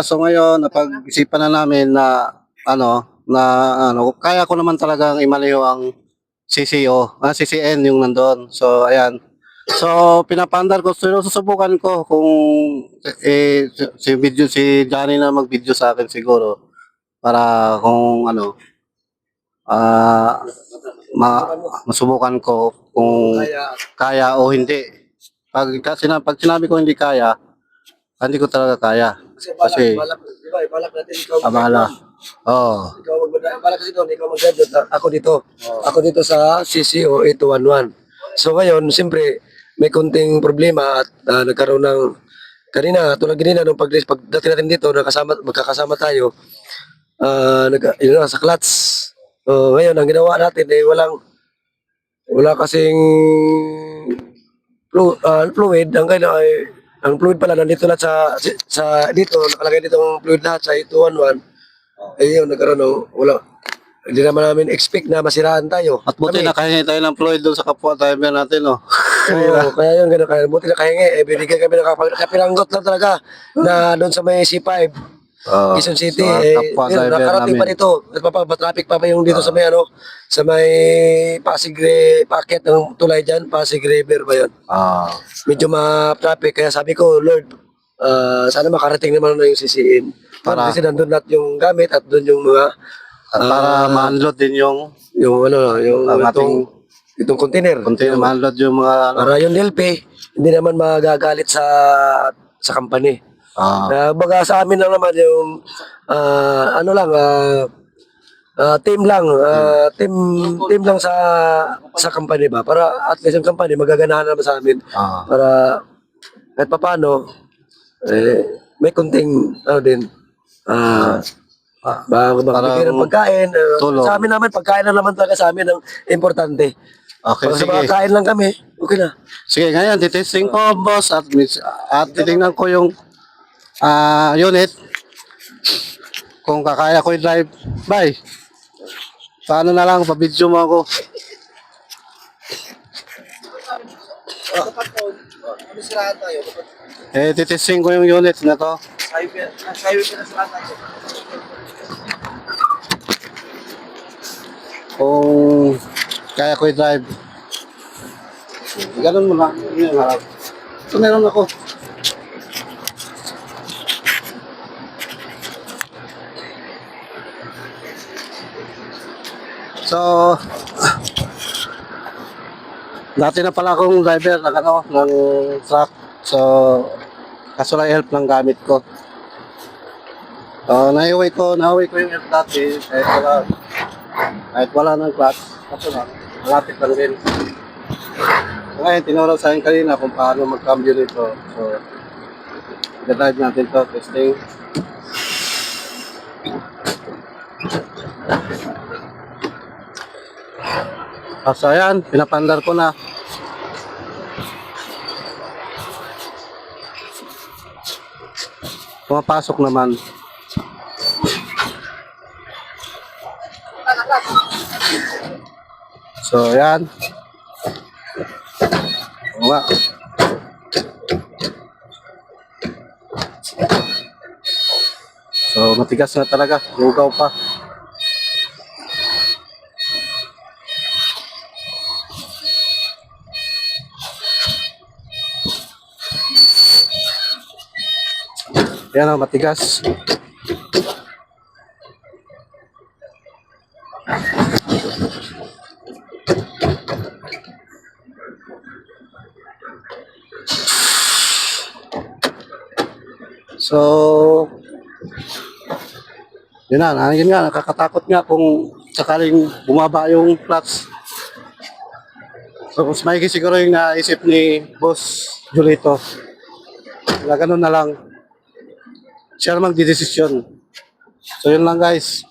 So ngayon napag-isipan na namin na kaya ko naman talagang imaliho ang CCN yung nandoon. So ayan. So pinapandar ko, susubukan ko kung si Johnny na mag-video sa akin siguro para kung ah masubukan ko kung kaya o hindi. Pag sinabi ko hindi kaya, hindi ko talaga kaya. Kasi Di ba, balak natin ikaw abala. mag-guide. Oh. Ikaw balak kasi doon, ikaw mag-guide doon. Ako dito. Ako dito sa CCO 811. So ngayon, siyempre, may konting problema at nagkaroon ng tulad kanina nung pagdating natin dito, magkakasama tayo, yun na, sa clutch. Ngayon, ang ginawa natin ay wala kasing fluid. Ang fluid pala nandito lahat sa dito, nakalagay dito ang fluid lahat sa 811. Ayun, nagkaroon ng wala. Hindi naman namin expect na masiraan tayo. At buti nakahingi tayo ng fluid doon sa kapwa driver natin, no? Oo, kaya yun, ganun. Kaya buti nakahingi. Binigyan kami nakapiranggot lang talaga na doon sa may C5. Quezon City, kapwa yun, driver nakarating namin. pa dito. Traffic pa yung dito sa may sa may Packet ng tulay dyan, Pasig River ba yun? Medyo ma-traffic, kaya sabi ko, Lord, sana makarating naman na yung CCN. Kasi nandun lahat yung gamit at doon yung mga para ma-unload din yung itong container. ma-unload yung mga Para yung LP, hindi naman magagalit sa company. Baga sa amin lang naman yung team lang, team lang sa company ba, para at least yung company magaganahan naman sa amin, para kahit papaano may konting din magbigay ng pagkain. Sa amin naman, pagkain lang naman talaga sa amin ang importante. Okay, Pag sa sige. mga kain lang kami, okay na. Sige, ngayon titesting ko, boss, at titingnan ko yung unit kung kakaya ko i-drive. Bye. Paano na lang, pa-video mo ako. Titesting ko yung unit na to. Kung kaya ko i-drive. Ganun mo lang. Yun yung harap. Ito meron ako. So, dati na pala akong driver ng truck. So, kaso lang help ng gamit ko. So, na-highway ko yung help dati kahit wala ng clutch. Kaso lang, malapit lang din. Ngayon, tinuro sa akin kanina kung paano mag-cambio nito. So, i-drive natin to, testing. So, ayan, pinapandar ko na. Pumapasok naman. So, ayan. Oo nga. So, matigas na talaga. Lugaw pa. Yan o, matigas. So, yun nga, nakakatakot nga kung sakaling bumaba yung clutch. So, mas maigi siguro yung naisip ni Boss Julito. Ganun na lang. Siya namang didesisyon. So, yun lang guys.